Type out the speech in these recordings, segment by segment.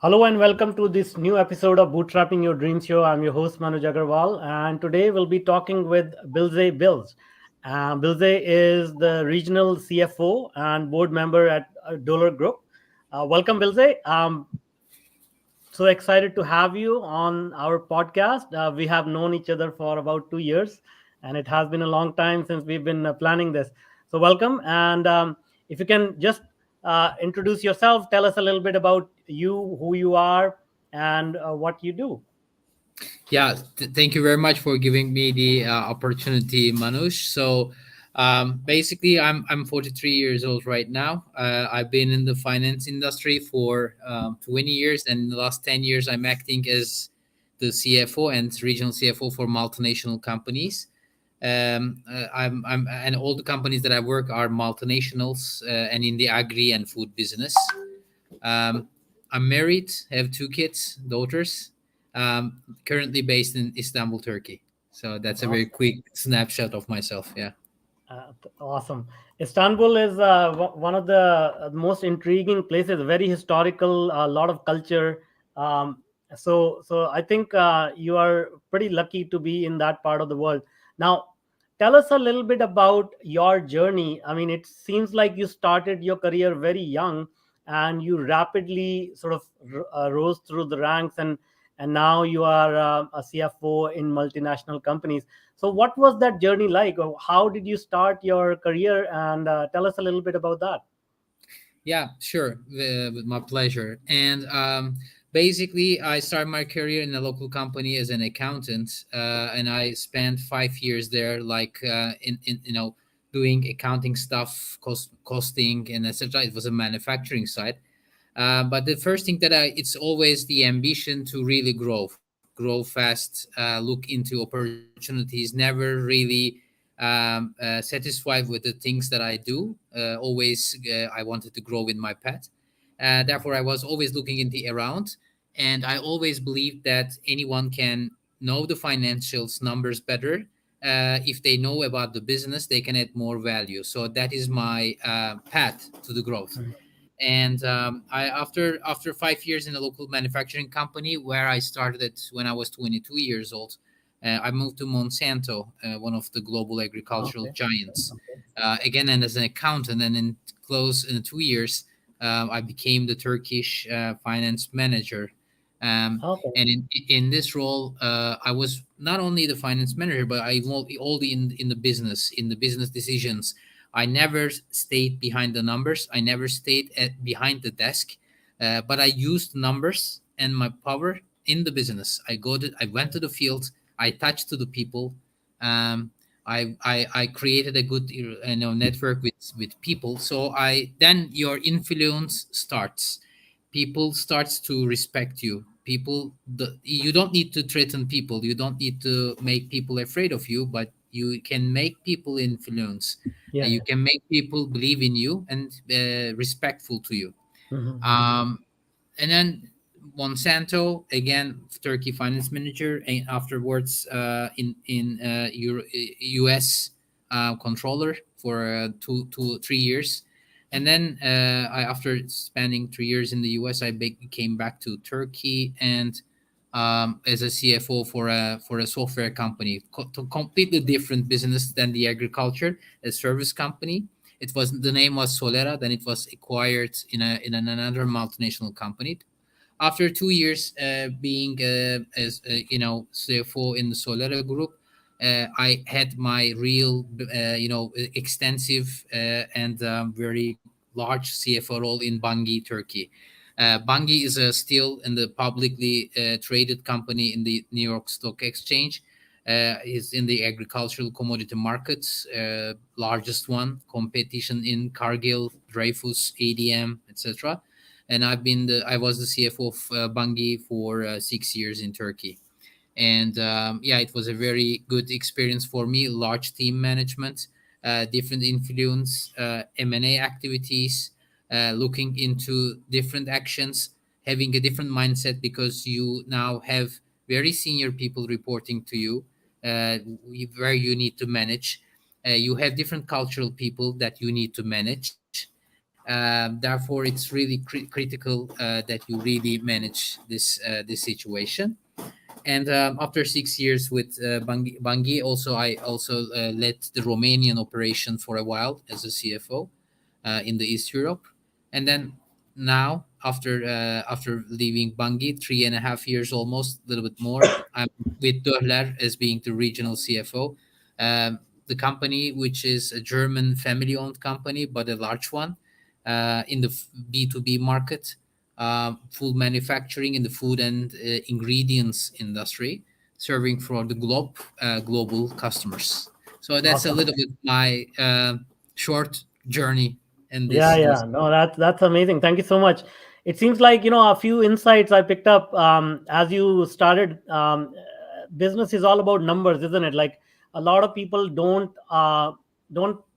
Hello and welcome to this new episode of Bootstrapping Your Dream Show. I'm your host Manoj Agarwal, and today we'll be talking with Bilsay Bilge. Bilsay is the regional CFO and board member at DöhlerGroup. Welcome, Bilsay. So excited to have you on our podcast. We have known each other for about 2 years, and it has been a long time since we've been planning this. So, welcome. And if you can just introduce yourself, tell us a little bit about you, who you are, and what you do. Yeah, thank you very much for giving me the opportunity, Manush. Basically, I'm 43 years old right now. I've been in the finance industry for 20 years, and in the last 10 years, I'm acting as the CFO and regional CFO for multinational companies. And all the companies that I work are multinationals and in the agri and food business. Um, I'm married, have two kids, daughters, currently based in Istanbul, Turkey. So that's a very Awesome. quick snapshot of myself. Yeah. Awesome. Istanbul is one of the most intriguing places, very historical, a lot of culture. Um, so I think you are pretty lucky to be in that part of the world. Now, tell us a little bit about your journey. I mean, it seems like you started your career very young and you rapidly sort of rose through the ranks, and now you are a CFO in multinational companies. So, what was that journey like? Or how did you start your career? And tell us a little bit about that. Yeah, sure. With my pleasure. And basically, I started my career in a local company as an accountant, and I spent 5 years there, like in doing accounting stuff, costing, and etc. It was a manufacturing side. But the first thing that it's always the ambition to really grow fast, look into opportunities, never really satisfied with the things that I do. Always, I wanted to grow in my path. Therefore, I was always looking in the around, and I always believed that anyone can know the financials numbers better. If they know about the business, they can add more value. So that is my path to the growth. And I after 5 years in a local manufacturing company where I started it when I was 22 years old, I moved to Monsanto, one of the global agricultural Okay. giants, again and as an accountant. And in 2 years, I became the Turkish finance manager. Okay. And in this role, I was not only the finance manager, but I all in the business decisions. I never stayed behind the numbers. I never stayed behind the desk, but I used numbers and my power in the business. I went to the field. I touched to the people. Um, I created a good network with people. So I then your influence starts. People starts to respect you. You don't need to threaten people. You don't need to make people afraid of you, but you can make people influence. Yeah. You can make people believe in you and respectful to you. Mhm. Um, and then Monsanto again, Turkey finance manager, and afterwards U.S. Controller for 2 3 years, and then after spending 3 years in the U.S., came back to Turkey and as a CFO for a software company, completely different business than the agriculture, a service company. It was the name was Solera. Then it was acquired in another multinational company. After 2 years being as CFO in the Solera group, I had my real extensive and very large CFO role in Bunge, Turkey. Bunge is still in the publicly traded company in the New York Stock Exchange. Is in the agricultural commodity markets, largest one, competition in Cargill, Dreyfus, ADM, etc. And I was the CFO of Bunge for 6 years in Turkey. And yeah, it was a very good experience for me. Large team management, different influence, M&A activities, looking into different actions, having a different mindset because you now have very senior people reporting to you, where you need to manage. You have different cultural people that you need to manage. Therefore, it's really critical that you really manage this situation. And after 6 years with Bangi, also I also led the Romanian operation for a while as a CFO in the East Europe, and then now after leaving Bangi, 3.5 years almost, a little bit more, I'm with Döhler as being the regional CFO. The company, which is a German family-owned company, but a large one in the B2B market, food manufacturing in the food and ingredients industry, serving for the global customers. So that's a Awesome. little bit my short journey in Yeah, this. yeah. No, that's amazing. Thank you so much. It seems like, a few insights I picked up as you started. Business is all about numbers, isn't it? Like, a lot of people don't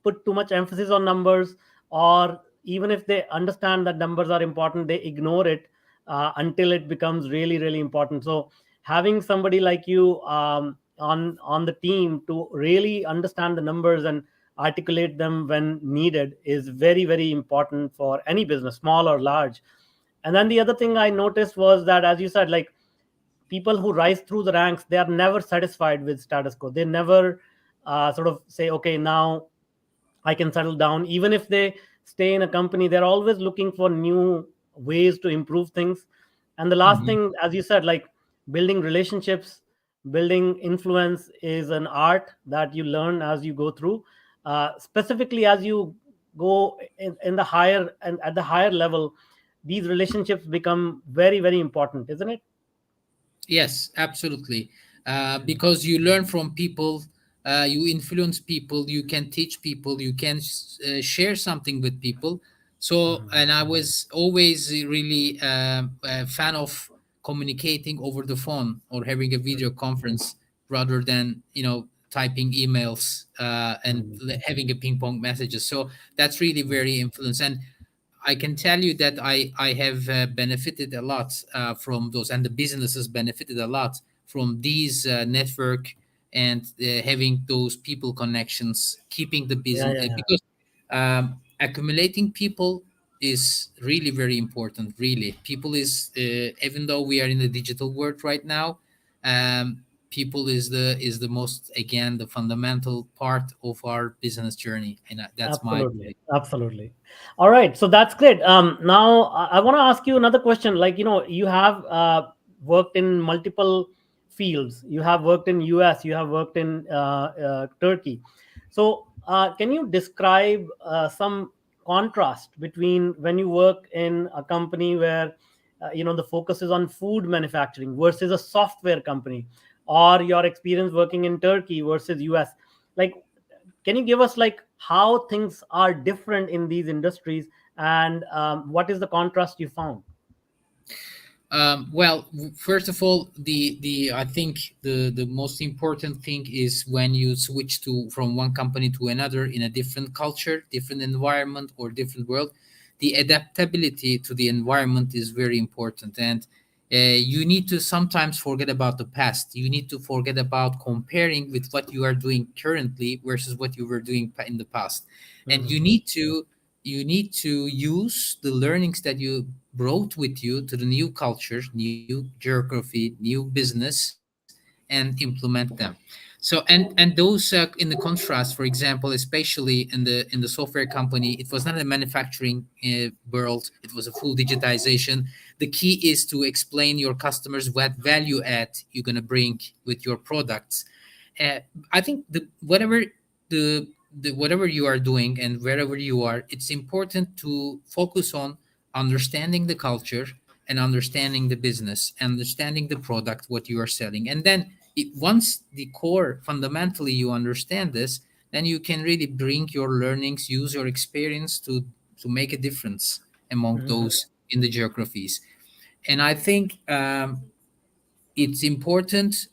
put too much emphasis on numbers, or even if they understand that numbers are important, they ignore it until it becomes really, really important. So having somebody like you on the team to really understand the numbers and articulate them when needed is very, very important for any business, small or large. And then the other thing I noticed was that, as you said, like, people who rise through the ranks, they are never satisfied with status quo. They never sort of say, okay, now I can settle down. Even if they stay in a company, they're always looking for new ways to improve things. And the last Mhm. thing, as you said, like, building relationships, building influence is an art that you learn as you go through. Specifically, as you go in the higher and at the higher level, these relationships become very, very important, isn't it? Yes, absolutely. Because you learn from people, you influence people, you can teach people, you can share something with people. So, Mhm. and I was always really a fan of communicating over the phone or having a video conference rather than typing emails and Mhm. having a ping pong messages. So that's really very influence. And I can tell you that I have benefited a lot from those, and the businesses benefited a lot from these network and having those people connections, keeping the Yeah, business yeah, yeah. because accumulating people is really very important. Really, people is even though we are in the digital world right now, people is the most, again, the fundamental part of our business journey, and that's my Absolutely, belief. absolutely. All right, so that's great. Now I want to ask you another question. Like, you have worked in multiple fields. You have worked in US. You have worked in Turkey. So, can you describe some contrast between when you work in a company where the focus is on food manufacturing versus a software company, or your experience working in Turkey versus US? Like, can you give us, like, how things are different in these industries, and what is the contrast you found? Well, first of all, the I think the most important thing is when you switch to from one company to another in a different culture, different environment, or different world, the adaptability to the environment is very important, and you need to sometimes forget about the past. You need to forget about comparing with what you are doing currently versus what you were doing in the past, and you Mhm. need to use the learnings that you brought with you to the new culture, new geography, new business, and implement them. So and those in the contrast, for example, especially in the software company, it was not a manufacturing world, it was a full digitization. The key is to explain your customers what value add you're going to bring with your products. uh, I think the whatever you are doing and wherever you are, it's important to focus on understanding the culture and understanding the business, understanding the product, what you are selling. And then once the core fundamentally you understand this, then you can really bring your learnings, use your experience to make a difference among Mhm. those in the geographies. And I think it's important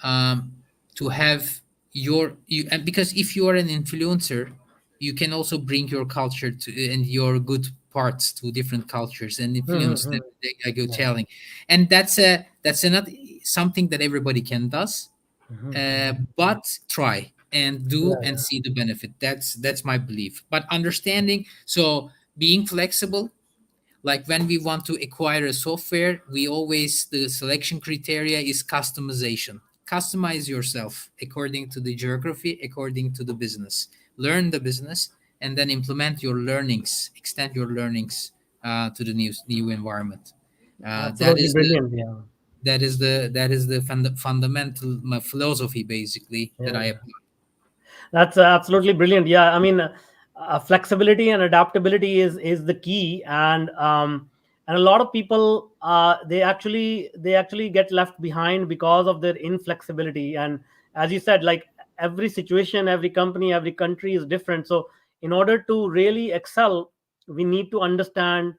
um, to have and because if you are an influencer, you can also bring your culture to and your good parts to different cultures and influence them, Mhm. like you're Yeah. telling. And that's not something that everybody can does, Mhm. but try. and do and Yeah, see the benefit. That's my belief. But understanding, so being flexible, like when we want to acquire a software, we always, the selection criteria is customization. Customize yourself according to the geography, according to the business. Learn the business, and then implement your learnings, extend your learnings to the new environment. That absolutely is the brilliant. Yeah. fundamental my philosophy basically that I Yeah. apply. That's absolutely brilliant. Yeah, I mean, flexibility and adaptability is the key, and a lot of people they actually get left behind because of their inflexibility. And as you said, like every situation, every company, every country is different. So in order to really excel, we need to understand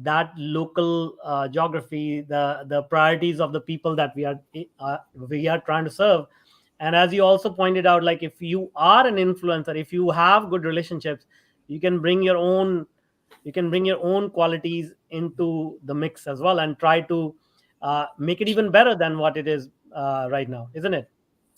that local geography, the priorities of the people that we are trying to serve. And as you also pointed out, like if you are an influencer, if you have good relationships, you can bring your own you can bring your own qualities into the mix as well, and try to make it even better than what it is right now, isn't it?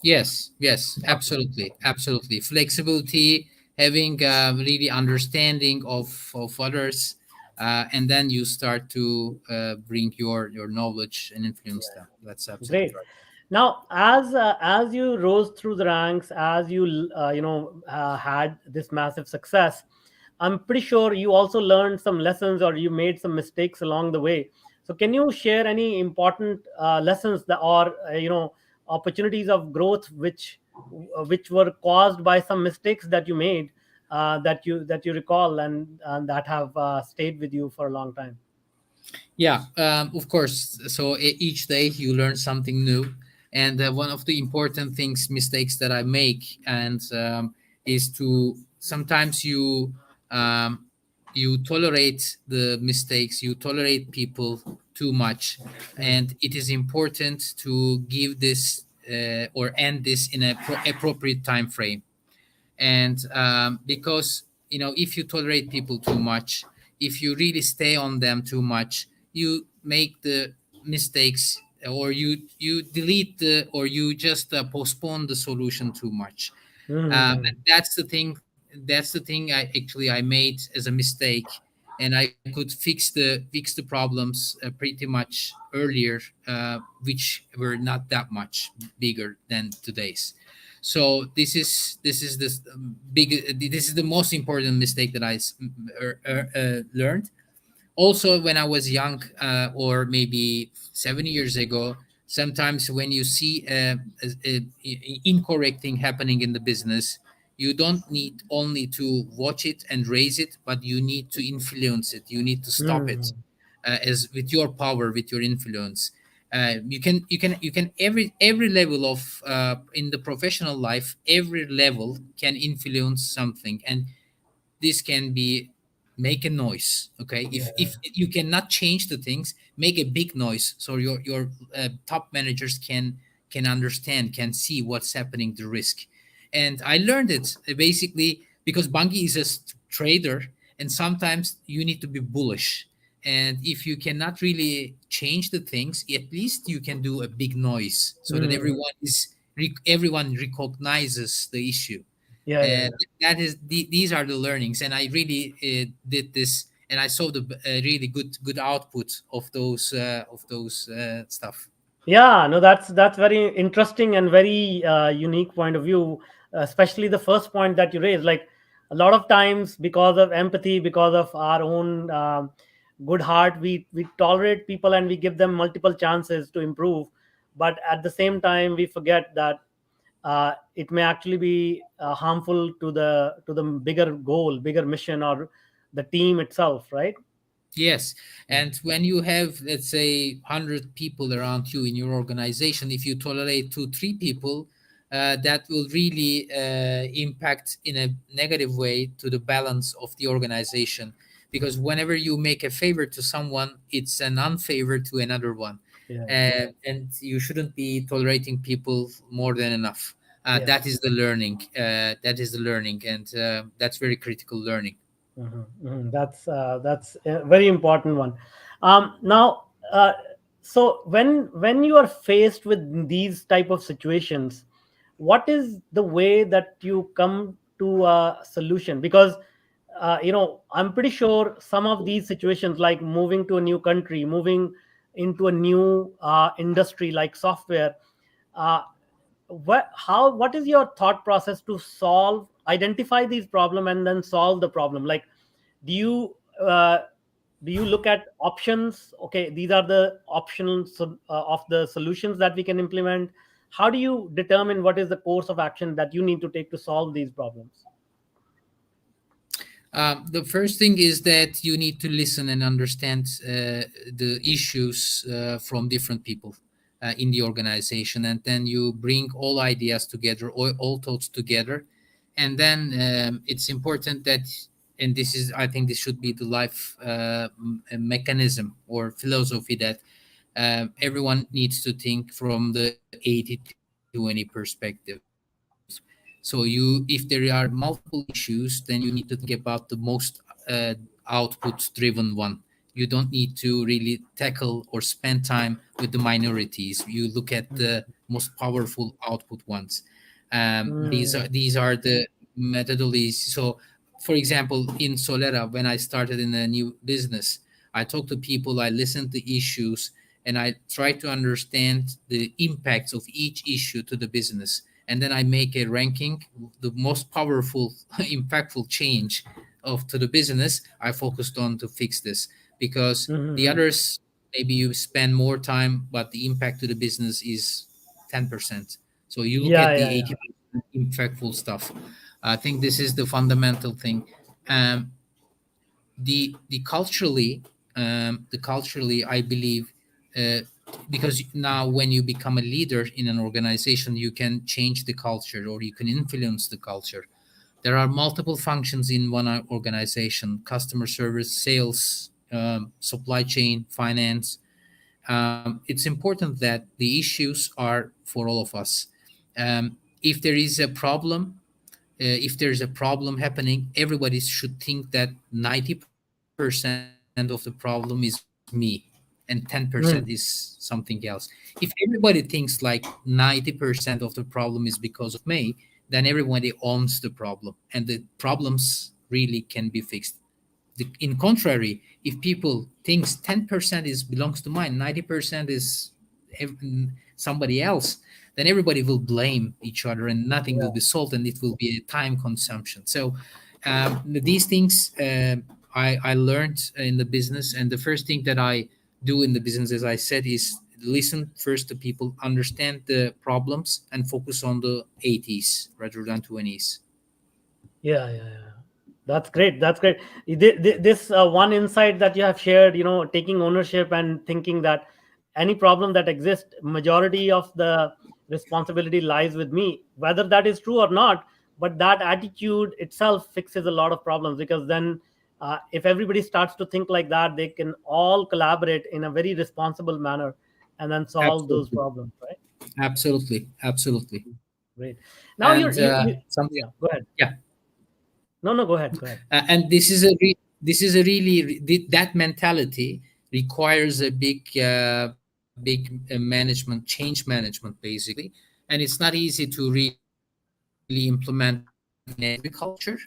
Yes, yes, Awesome. absolutely, absolutely. Flexibility, having really understanding of others, and then you start to bring your knowledge and influence them. That's absolutely Great. right. Now, as you rose through the ranks, as you had this massive success, I'm pretty sure you also learned some lessons, or you made some mistakes along the way. So, can you share any important lessons that, or opportunities of growth which were caused by some mistakes that you made, that you recall, and that have stayed with you for a long time? Yeah, of course. So each day you learn something new, and one of the important things, mistakes that I make, and is to sometimes um, you tolerate the mistakes, you tolerate people too much, and it is important to give this or end this in a appropriate time frame. And because if you tolerate people too much, if you really stay on them too much, you make the mistakes, or you delete the, or you just postpone the solution too much. Mm-hmm. And that's the thing I made as a mistake, and I could fix the problems pretty much earlier, which were not that much bigger than today's. So this is the most important mistake that learned. Also, when I was young, or maybe 7 years ago, sometimes when you see a incorrect thing happening in the business, you don't need only to watch it and raise it, but you need to influence it, you need to stop it, Mm-hmm. as with your power, with your influence. You can every level of in the professional life, every level can influence something. And this can be, make a noise. Okay, if you cannot change the things, make a big noise, so your top managers can understand, can see what's happening, the risk. And I learned it basically because Bangi is a trader, and sometimes you need to be bullish. And if you cannot really change the things, at least you can do a big noise so that Mm-hmm. everyone recognizes the issue. Yeah, yeah, And yeah. these are the learnings. And I really did this, and I saw the really good output of those stuff. Yeah, no, that's very interesting and very unique point of view, especially the first point that you raised. Like a lot of times, because of empathy, because of our own good heart, we tolerate people and we give them multiple chances to improve. But at the same time, we forget that it may actually be harmful to the bigger goal, bigger mission, or the team itself, right? Yes, and when you have, let's say, 100 people around you in your organization, if you tolerate 2 3 people, that will really impact in a negative way to the balance of the organization. Because whenever you make a favor to someone, it's an unfavor to another one. Yeah, And you shouldn't be tolerating people more than enough. yeah. That is the learning. That is the learning, and that's very critical learning. Mhm, mhm. That's a very important one. Now, so when you are faced with these type of situations, what is the way that you come to a solution? Because I'm pretty sure some of these situations, like moving to a new country, moving into a new industry like software, uh, what is your thought process to solve, identify these problem and then solve the problem? Like, do you uh, do you look at options? Okay, these are the options of the solutions that we can implement. How do you determine what is the course of action that you need to take to solve these problems? The first thing is that you need to listen and understand the issues from different people in the organization, and then you bring all ideas together, all thoughts together, and then it's important that, and this is, I think, this should be the life mechanism or philosophy, that everyone needs to think from the 80-20 perspective. So if there are multiple issues, then you need to think about the most output driven one. You don't need to really tackle or spend time with the minorities. You look at the most powerful output ones. Mm, These are the methodologies. So, for example, in Solera, when I started in a new business, I talked to people, I listened to issues, and I try to understand the impacts of each issue to the business. And then I make a ranking, the most powerful, impactful change of to the business I focused on to fix this, because the mhm. others, maybe you spend more time, but the impact to the business is 10%. So you look Yeah, at yeah, the yeah. 80% impactful stuff. I think this is the fundamental thing. Um, the culturally, I believe, uh, because now when you become a leader in an organization, you can change the culture or you can influence the culture. There are multiple functions in one organization: customer service, sales, supply chain, finance. It's important that the issues are for all of us. If there is a problem, if there's a problem happening, everybody should think that 90% of the problem is me and 10% is something Mm, else. If everybody thinks like 90% of the problem is because of me, then everybody owns the problem and the problems really can be fixed. In contrary, if people thinks 10% is belongs to mine, 90% is ev- somebody else, then everybody will blame each other and nothing will yeah. be solved, and it will be a time consumption. So these things I learned in the business, and the first thing that I do in the business, as I said, is listen first to people, understand the problems, and focus on the 80s rather than 20s. Yeah, yeah, yeah. That's great. That's great. This one insight that you have shared, taking ownership and thinking that any problem that exists, majority of the responsibility lies with me, whether that is true or not. But that attitude itself fixes a lot of problems, because then, if everybody starts to think like that, they can all collaborate in a very responsible manner and then solve those Absolutely. problems, right? Absolutely, absolutely. Great. Now And something, yeah, go ahead. yeah. No, no, go ahead. Go ahead. And this is a really that mentality requires a big management, change management, basically, and it's not easy to really implement in every culture.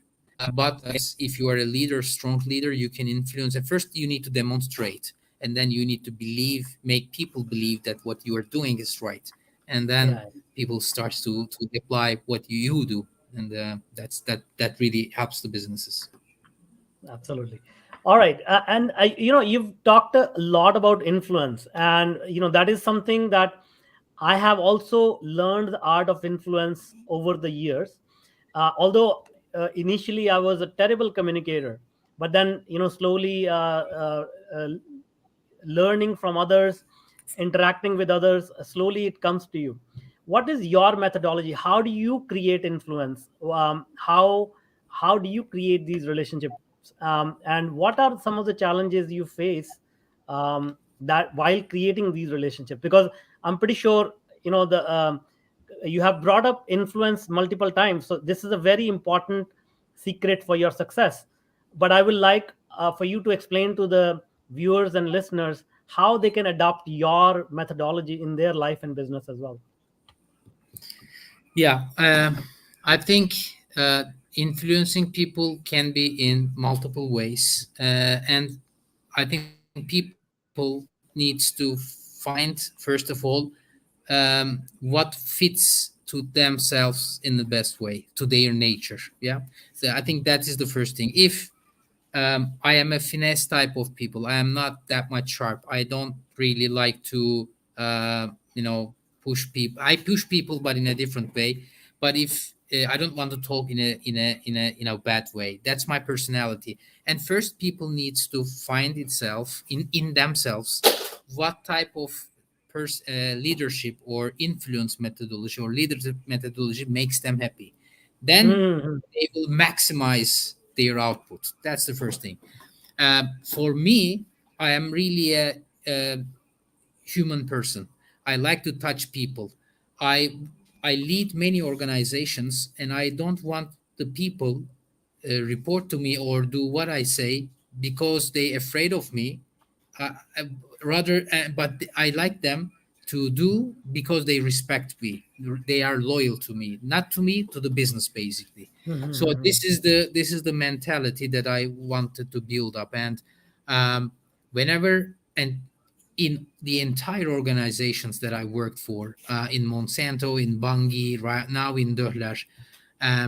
But yes, if you are a leader, strong leader, you can influence. At first, you need to demonstrate, and then you need to believe, make people believe that what you are doing is right, and then Yeah. people starts to apply what you do, and that really helps the businesses. Absolutely. All right. And you've talked a lot about influence, and that is something that I have also learned the art of influence over the years. Although initially I was a terrible communicator, but then slowly learning from others, interacting with others, slowly it comes to you. What is your methodology? How do you create influence? How do you create these relationships? And what are some of the challenges you face that while creating these relationships? Because I'm pretty sure the you have brought up influence multiple times, so this is a very important secret for your success. But I will like for you to explain to the viewers and listeners how they can adopt your methodology in their life and business as well. Yeah, I think influencing people can be in multiple ways, and I think people needs to find first of all what fits to themselves in the best way, to their nature. Yeah, so I think that is the first thing. If I am a finesse type of people. I am not that much sharp. I don't really like to, push people. I push people, but in a different way. But if I don't want to talk in a bad way, that's my personality. And first, people needs to find itself in themselves what type of leadership or influence methodology or leadership methodology makes them happy. Then Hmm. they will maximize their output. That's the first thing. For me, I am really a human person. I like to touch people. I I lead many organizations, and I don't want the people report to me or do what I say because they afraid of me. I, rather, but I like them to do because they respect me. They are loyal to me, not to me, to the business, basically. So Hmm. this is the mentality that I wanted to build up, and whenever and in the entire organizations that I worked for, in Monsanto, in Bunge, right now in Döhler,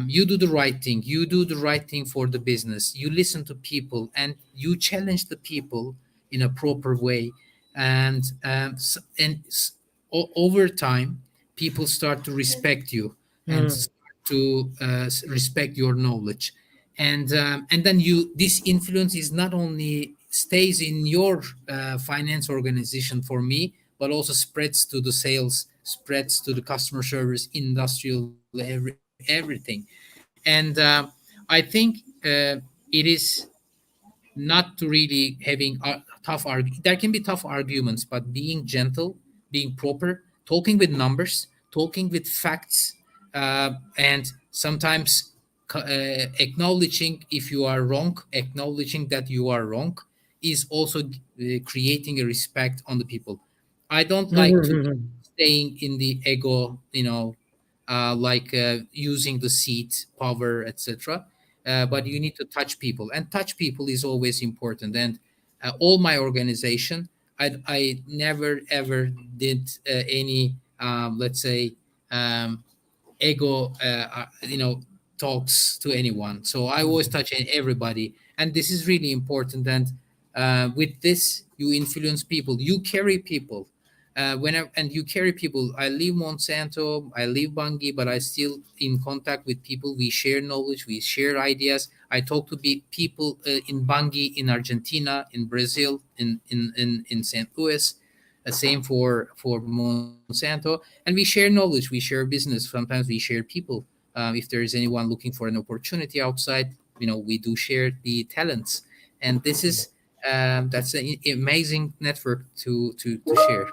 you do the right thing. You do the right thing for the business. You listen to people and you challenge the people in a proper way, and over time, people start to respect you and Hmm. start to respect your knowledge, and then this influence is not only stays in your finance organization for me, but also spreads to the sales, spreads to the customer service, industrial, everything. And I think it is not to really having there can be tough arguments, but being gentle, being proper, talking with numbers, talking with facts, and sometimes acknowledging if you are wrong, acknowledging that you are wrong, is also creating a respect on the people. I don't like to be Hmm. staying in the ego, like using the seat, power, etc. But you need to touch people, and touch people is always important. And all my organization, I never ever did any, let's say, um, ego talks to anyone. So I always Hmm. touch everybody, and this is really important. And with this, you influence people, you carry people. And you carry people. I leave Monsanto, I leave Bungie, but I still in contact with people. We share knowledge, we share ideas. I talk to people in Bungie, in Argentina, in Brazil, in St. Louis. Same for Monsanto, and we share knowledge, we share business. Sometimes we share people. If there is anyone looking for an opportunity outside, we do share the talents, and this is that's an amazing network to share.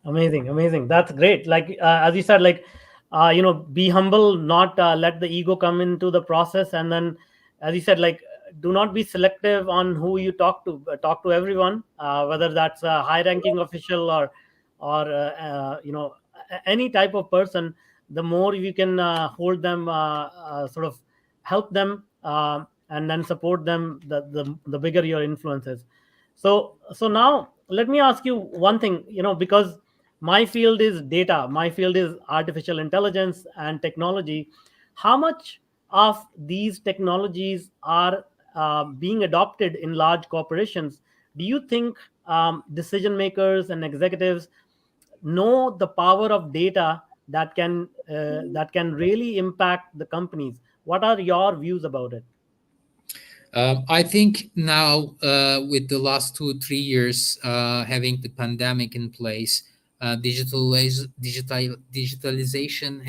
Amazing, amazing. That's great. Like as you said, like be humble, not let the ego come into the process, and then, as you said, like do not be selective on who you talk to. Talk to everyone, whether that's a high-ranking official or any type of person. The more you can hold them, sort of help them, and then support them, the bigger your influence is. So now let me ask you one thing. Because my field is data, my field is artificial intelligence and technology. How much of these technologies are being adopted in large corporations? Do you think decision makers and executives know the power of data that can really impact the companies? What are your views about it? I think now, with the last 2 3 years, having the pandemic in place, digitalization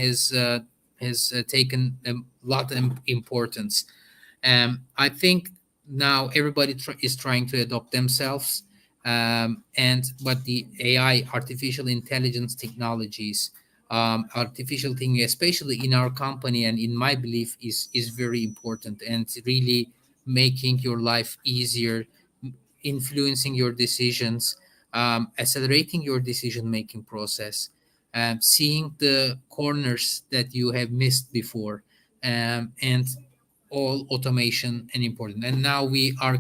has taken a lot of importance. I think now everybody is trying to adopt themselves, and but the AI, artificial intelligence technologies, artificial thing, especially in our company and in my belief, is very important, and really making your life easier, influencing your decisions, accelerating your decision making process. seeing the corners that you have missed before, and all automation and important. And now we are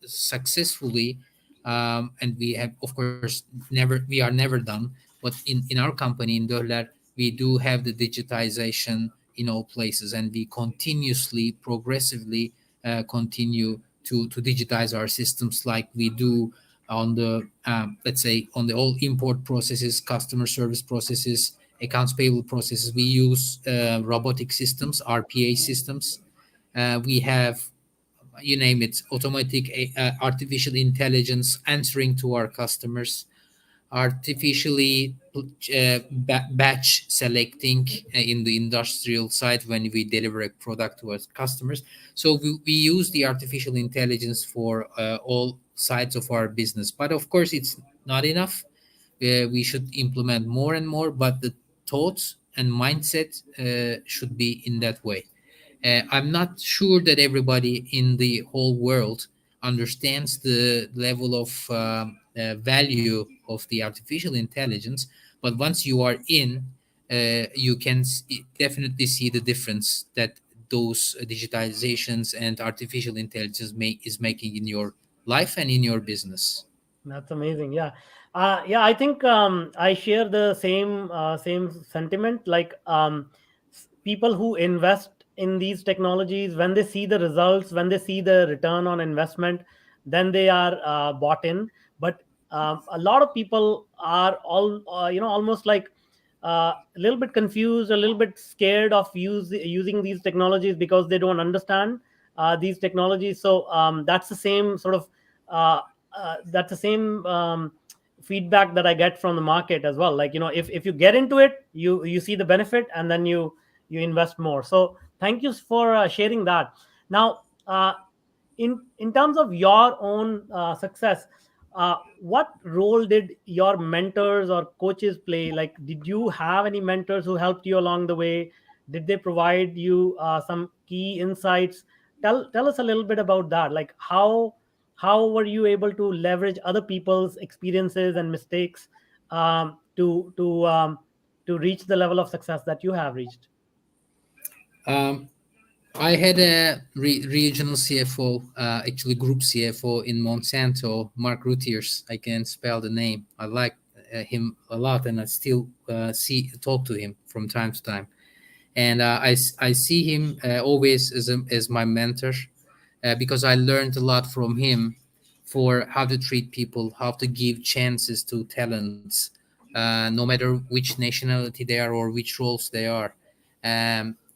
successfully, and we have, of course, we are never done. But in our company in Döhler, we do have the digitization in all places, and we continuously, progressively continue to digitize our systems, like we do on the let's say on the all import processes, customer service processes, accounts payable processes. We use robotic systems, RPA systems. We have, you name it, automatic artificial intelligence answering to our customers, artificially batch selecting in the industrial side when we deliver a product to our customers. So we use the artificial intelligence for all sides of our business. But of course, it's not enough. We should implement more and more, but the thoughts and mindset should be in that way. I'm not sure that everybody in the whole world understands the level of value of the artificial intelligence. But once you are in, you can definitely see the difference that those digitizations and artificial intelligence is making in your life and in your business. That's amazing. Yeah, yeah. I think I share the same sentiment. Like people who invest in these technologies, when they see the results, when they see the return on investment, then they are bought in. But a lot of people are almost like a little bit confused, a little bit scared of using these technologies because they don't understand these technologies. So that's the same sort of that's the same feedback that I get from the market as well. Like, if you get into it, you see the benefit, and then you invest more. So thank you for sharing that. Now, in terms of your own success, what role did your mentors or coaches play? Like, did you have any mentors who helped you along the way? Did they provide you some key insights? Tell us a little bit about that. Like, how were you able to leverage other people's experiences and mistakes to reach the level of success that you have reached? Um, I had a regional CFO, actually group CFO in Monsanto, Mark Rutiers. I can spell the name. I like him a lot, and I still talk to him from time to time. And I see him always as my mentor, because I learned a lot from him for how to treat people, how to give chances to talents, no matter which nationality they are or which roles they are.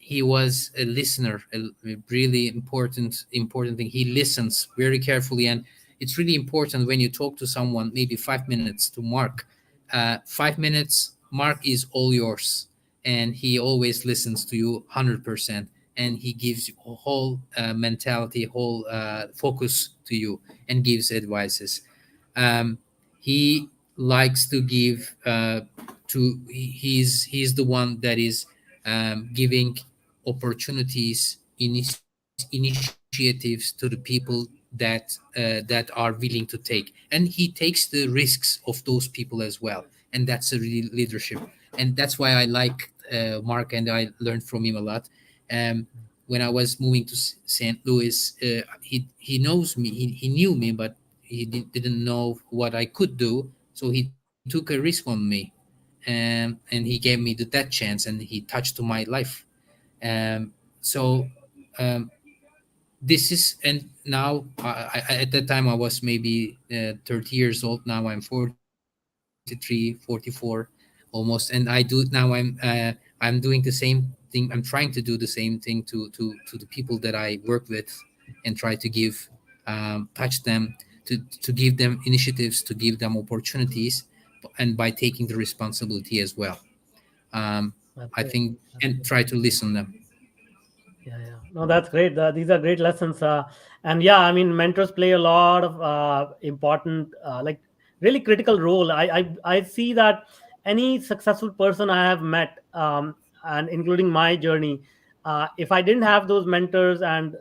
He was a listener, a really important thing. He listens very carefully, and it's really important when you talk to someone, maybe 5 minutes to Mark. 5 minutes, Mark is all yours, and he always listens to you 100%, and he gives you a whole mentality, whole focus to you, and gives advices. um, he likes to give he's the one that is giving opportunities, initiatives to the people that are willing to take, and he takes the risks of those people as well. And that's a really leadership, and that's why I like Mark, and I learned from him a lot. um, when I was moving to St. Louis, he knows me. He knew me, but he didn't know what I could do. So he took a risk on me, and he gave me that chance, and he touched to my life. So um, this is, and now at that time I was maybe 30 years old. Now I'm 43, 44 almost, and I do now. I'm doing the same thing. I'm trying to do the same thing to the people that I work with, and try to give touch them, to give them initiatives, to give them opportunities, and by taking the responsibility as well. um, That's I great. think, That's and great. try to listen them. Yeah, yeah. No, that's great. These are great lessons. And yeah, I mean, mentors play a lot of important, like really critical role. I see that any successful person I have met, and including my journey, if I didn't have those mentors and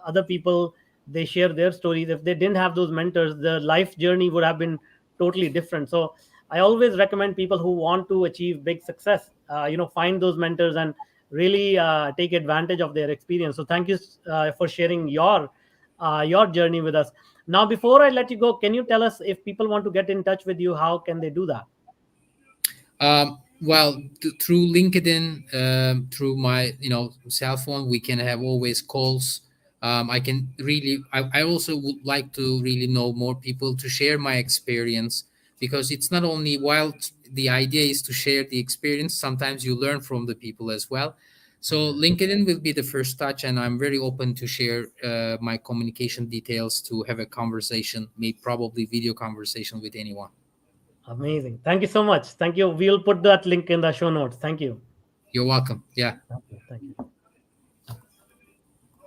other people, they share their stories. If they didn't have those mentors, the life journey would have been totally different. So I always recommend people who want to achieve big success, find those mentors and really take advantage of their experience. So thank you for sharing your journey with us. Now, before I let you go, can you tell us, if people want to get in touch with you, how can they do that? Well, through LinkedIn, through my cell phone, we can have always calls. I can really. I also would like to really know more people to share my experience, because it's not only while the idea is to share the experience. Sometimes you learn from the people as well. So LinkedIn will be the first touch, and I'm very open to share my communication details to have a conversation, maybe probably video conversation with anyone. Amazing. Thank you so much. Thank you. We'll put that link in the show notes. Thank you. You're welcome. Yeah. Thank you. Thank you.